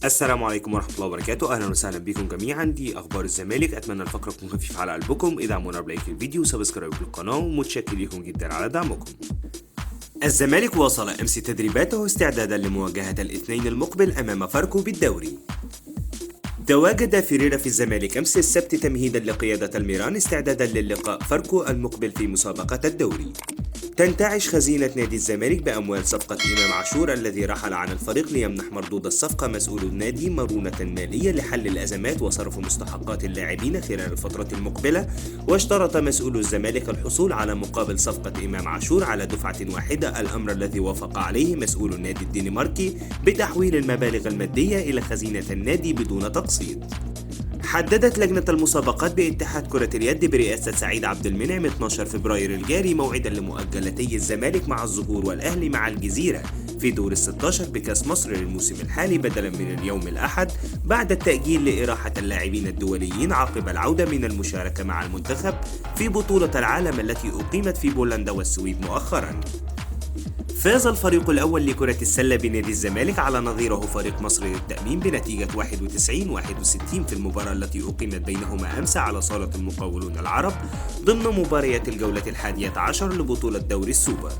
السلام عليكم ورحمة الله وبركاته. أهلا وسهلا بكم جميعا. دي أخبار الزمالك. أتمنى الفقرة تكون خفيفة على قلبكم. ادعمونا بلايك الفيديو وسبسكرايب للقناة، ومتشكر لكم جدا على دعمكم. الزمالك واصل أمس تدريباته استعدادا لمواجهة الاثنين المقبل أمام فاركو بالدوري. تواجد فيريرا في الزمالك أمس السبت تمهيدا لقيادة الميران استعدادا للقاء فاركو المقبل في مسابقة الدوري. تنتعش خزينة نادي الزمالك بأموال صفقة إمام عاشور الذي رحل عن الفريق ليمنح مردود الصفقة مسؤول النادي مرونة مالية لحل الأزمات وصرف مستحقات اللاعبين خلال الفترة المقبلة. واشترط مسؤول الزمالك الحصول على مقابل صفقة إمام عاشور على دفعة واحدة، الأمر الذي وافق عليه مسؤول النادي الدنماركي بتحويل المبالغ المادية إلى خزينة النادي بدون تقسيط. حددت لجنة المسابقات باتحاد كرة اليد برئاسة سعيد عبد المنعم 12 فبراير الجاري موعدا لمؤجلتي الزمالك مع الظهور والأهلي مع الجزيرة في دور ال16 بكأس مصر للموسم الحالي بدلا من اليوم الأحد، بعد التأجيل لإراحة اللاعبين الدوليين عقب العودة من المشاركة مع المنتخب في بطولة العالم التي أقيمت في بولندا والسويد مؤخرا. فاز الفريق الأول لكرة السلة بنادي الزمالك على نظيره فريق مصر للتأمين بنتيجة 91-61 في المباراة التي أقيمت بينهما أمس على صالة المقاولون العرب ضمن مباريات الجولة 11 لبطولة دوري السوبر.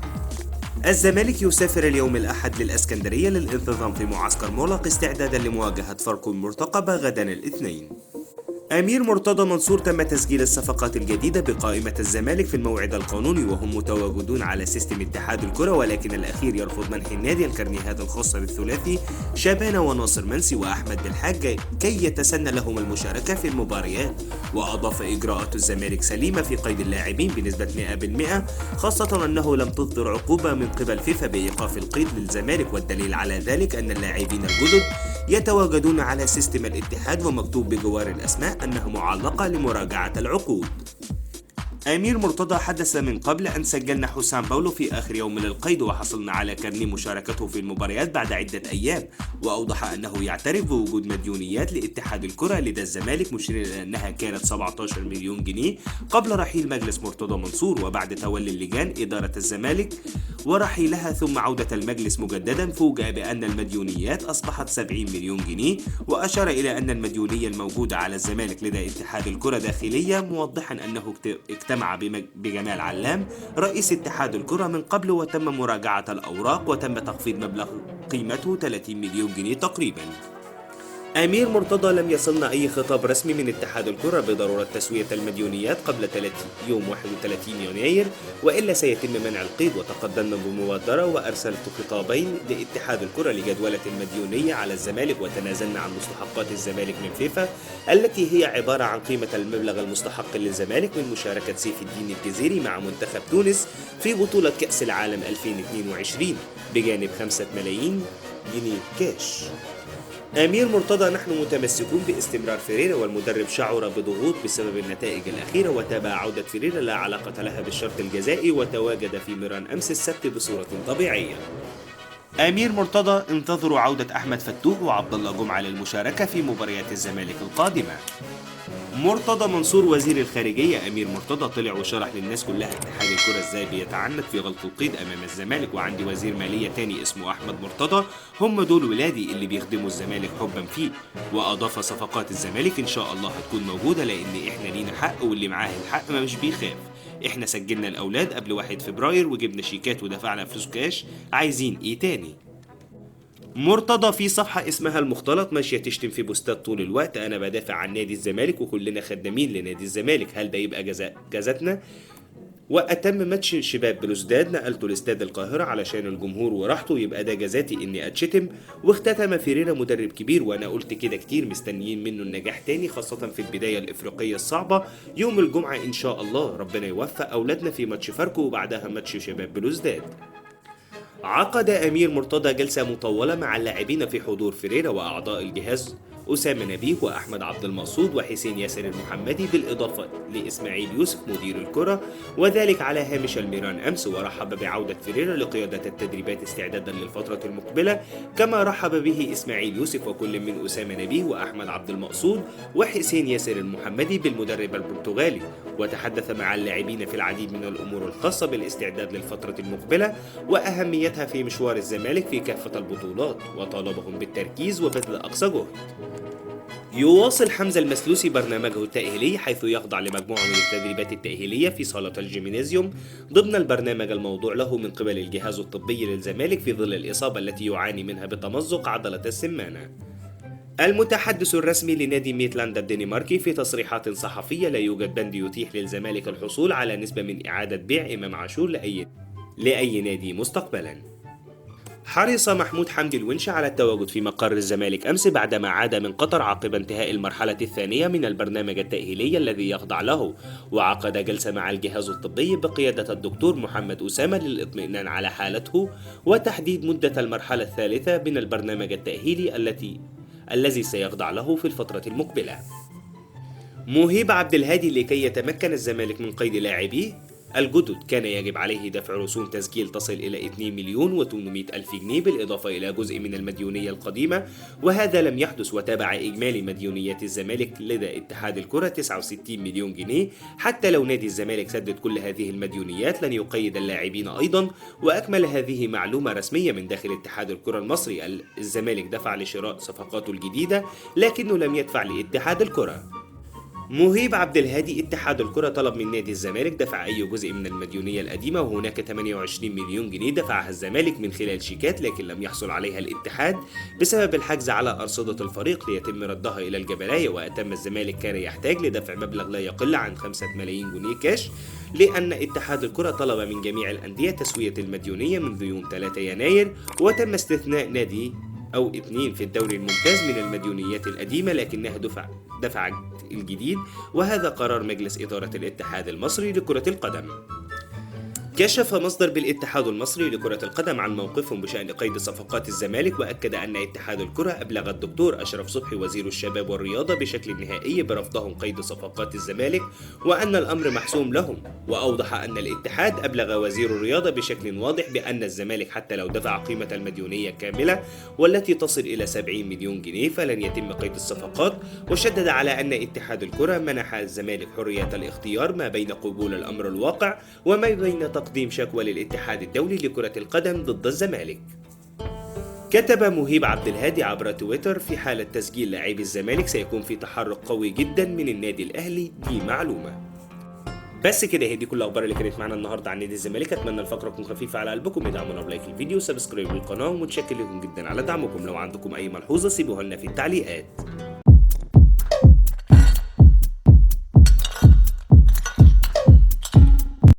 الزمالك يسافر اليوم الأحد للإسكندرية للانتظام في معسكر مغلق استعدادا لمواجهة فاركو المرتقبة غدا الاثنين. أمير مرتضى منصور تم تسجيل الصفقات الجديدة بقائمة الزمالك في الموعد القانوني وهم متواجدون على سيستم اتحاد الكرة، ولكن الأخير يرفض منح النادي الكرنيهات الخاصة بالثلاثي شابانة وناصر منسي وأحمد بالحاج كي يتسنى لهم المشاركة في المباريات. وأضاف إجراءات الزمالك سليمة في قيد اللاعبين بنسبة 100%، خاصة أنه لم تصدر عقوبة من قبل فيفا بإيقاف القيد للزمالك، والدليل على ذلك أن اللاعبين الجدد يتواجدون على سيستم الاتحاد ومكتوب بجوار الأسماء أنها معلقة لمراجعة العقود. أمير مرتضى حدث من قبل أن سجلنا حسام باولو في آخر يوم للقيد وحصلنا على كرني مشاركته في المباريات بعد عدة أيام، وأوضح أنه يعترف بوجود مديونيات لاتحاد الكرة لدى الزمالك، مشيرا إلى أنها كانت 17 مليون جنيه قبل رحيل مجلس مرتضى منصور وبعد تولي اللجان إدارة الزمالك ورحيلها ثم عودة المجلس مجددا فوجئ بأن المديونيات أصبحت 70 مليون جنيه، وأشار إلى أن المديونية الموجودة على الزمالك لدى اتحاد الكرة داخلية، موضحا أنه اجتمع بجمال علام رئيس اتحاد الكرة من قبل وتم مراجعة الأوراق وتم تخفيض مبلغ قيمته 30 مليون جنيه تقريبا. أمير مرتضى لم يصلنا أي خطاب رسمي من اتحاد الكرة بضرورة تسوية المديونيات قبل يوم 31 يناير وإلا سيتم منع القيد، وتقدمنا بمبادرة وأرسلت خطابين لاتحاد الكرة لجدولة المديونية على الزمالك وتنازلنا عن مستحقات الزمالك من فيفا التي هي عبارة عن قيمة المبلغ المستحق للزمالك من مشاركة سيف الدين الجزيري مع منتخب تونس في بطولة كأس العالم 2022 بجانب 5 ملايين جنيه كاش. أمير مرتضى: نحن متمسكون باستمرار فيريرا، والمدرب شعر بضغوط بسبب النتائج الأخيرة وتابع عودة فيريرا لا علاقة لها بالشرط الجزائي وتواجد في ميران أمس السبت بصورة طبيعية. أمير مرتضى: انتظروا عودة أحمد فتوح وعبد الله جمعة للمشاركة في مباريات الزمالك القادمة. مرتضى منصور وزير الخارجية أمير مرتضى طلع وشرح للناس كلها اتحاد الكرة ازاي بيتعنت في غلط القيد أمام الزمالك، وعندي وزير مالية تاني اسمه أحمد مرتضى، هم دول ولادي اللي بيخدموا الزمالك حبا فيه. وأضاف: صفقات الزمالك إن شاء الله هتكون موجودة لأن إحنا لينا حق واللي معاه الحق مش بيخاف. إحنا سجلنا الأولاد قبل 1 فبراير وجبنا شيكات ودفعنا فلوس كاش، عايزين إيه تاني؟ مرتضى في صفحة اسمها المختلط ماشية تشتم في بوستات طول الوقت: أنا بدافع عن نادي الزمالك وكلنا خدامين لنادي الزمالك، هل ده يبقى جزاتنا؟ وأتم ماتش شباب بلوزداد نقلته لاستاد القاهرة علشان الجمهور وراحته، يبقى ده جزاتي إني أتشتم؟ واختتم فيريرا مدرب كبير وأنا قلت كده كتير، مستنيين منه النجاح تاني خاصة في البداية الإفريقية الصعبة يوم الجمعة إن شاء الله، ربنا يوفق أولادنا في ماتش فاركو وبعدها ماتش شباب بلوزداد. عقد أمير مرتضى جلسة مطولة مع اللاعبين في حضور فيريرا وأعضاء الجهاز أسامة نبيه وأحمد عبد المقصود وحسين ياسر المحمدي، بالإضافة لإسماعيل يوسف مدير الكرة، وذلك على هامش الميران أمس، ورحب بعودة فيريرا لقيادة التدريبات استعدادا للفترة المقبلة، كما رحب به إسماعيل يوسف وكل من أسامة نبيه وأحمد عبد المقصود وحسين ياسر المحمدي بالمدرب البرتغالي، وتحدث مع اللاعبين في العديد من الأمور الخاصة بالاستعداد للفترة المقبلة وأهميتها في مشوار الزمالك في كافة البطولات، وطالبهم بالتركيز وبذل أقصى جهد. يواصل حمزة المسلوسي برنامجه التأهيلي، حيث يخضع لمجموعة من التدريبات التأهيلية في صالة الجيمنازيوم ضمن البرنامج الموضوع له من قبل الجهاز الطبي للزمالك في ظل الإصابة التي يعاني منها بتمزق عضلة السمانة. المتحدث الرسمي لنادي ميتلاند الدنماركي في تصريحات صحفية: لا يوجد بند يتيح للزمالك الحصول على نسبة من إعادة بيع إمام عاشور لأي نادي مستقبلاً. حرص محمود حمدي الونش على التواجد في مقر الزمالك أمس بعدما عاد من قطر عقب انتهاء المرحلة الثانية من البرنامج التأهيلي الذي يخضع له، وعقد جلسة مع الجهاز الطبي بقيادة الدكتور محمد أسامة للإطمئنان على حالته وتحديد مدة المرحلة الثالثة من البرنامج التأهيلي الذي سيخضع له في الفترة المقبلة. مهيب عبد الهادي: لكي يتمكن الزمالك من قيد لاعبيه الجدد كان يجب عليه دفع رسوم تسجيل تصل إلى 2 مليون و800 ألف جنيه، بالإضافة إلى جزء من المديونية القديمة، وهذا لم يحدث، وتابع إجمالي مديونيات الزمالك لدى اتحاد الكرة 69 مليون جنيه. حتى لو نادي الزمالك سدد كل هذه المديونيات لن يقيد اللاعبين أيضا. وأكمل هذه معلومة رسمية من داخل اتحاد الكرة المصري: الزمالك دفع لشراء صفقاته الجديدة لكنه لم يدفع لاتحاد الكرة. مهيب عبد الهادي: اتحاد الكرة طلب من نادي الزمالك دفع أي جزء من المديونية القديمة، وهناك 28 مليون جنيه دفعها الزمالك من خلال شيكات لكن لم يحصل عليها الاتحاد بسبب الحجز على أرصدة الفريق ليتم ردها إلى الجبلاية. وأتم الزمالك كان يحتاج لدفع مبلغ لا يقل عن 5 ملايين جنيه كاش، لأن اتحاد الكرة طلب من جميع الأندية تسوية المديونية منذ يوم 3 يناير، وتم استثناء نادي أو 2 في الدوري الممتاز من المديونيات القديمة لكنها دفع الجديد، وهذا قرار مجلس إدارة الاتحاد المصري لكرة القدم. كشف مصدر بالاتحاد المصري لكرة القدم عن موقفهم بشأن قيد صفقات الزمالك، وأكد أن اتحاد الكرة أبلغ الدكتور أشرف صبحي وزير الشباب والرياضة بشكل نهائي برفضهم قيد صفقات الزمالك، وأن الأمر محسوم لهم. وأوضح أن الاتحاد أبلغ وزير الرياضة بشكل واضح بأن الزمالك حتى لو دفع قيمة المديونية كاملة والتي تصل إلى 70 مليون جنيه فلن يتم قيد الصفقات، وشدد على أن اتحاد الكرة منح الزمالك حرية الاختيار ما بين قبول الأمر الواقع وما بين تقديم شكوى للاتحاد الدولي لكرة القدم ضد الزمالك. كتب مهيب عبد الهادي عبر تويتر: في حالة تسجيل لاعبي الزمالك سيكون في تحرك قوي جدا من النادي الأهلي، دي معلومة. بس كده، هي دي كل الأخبار اللي كانت معنا النهارده عن نادي الزمالك. اتمنى الفقرة تكون خفيفة على قلبكم. ادعمونا بلايك الفيديو وسبسكرايب للقناة، ومتشكر لكم جدا على دعمكم. لو عندكم أي ملحوظة سيبوها لنا في التعليقات.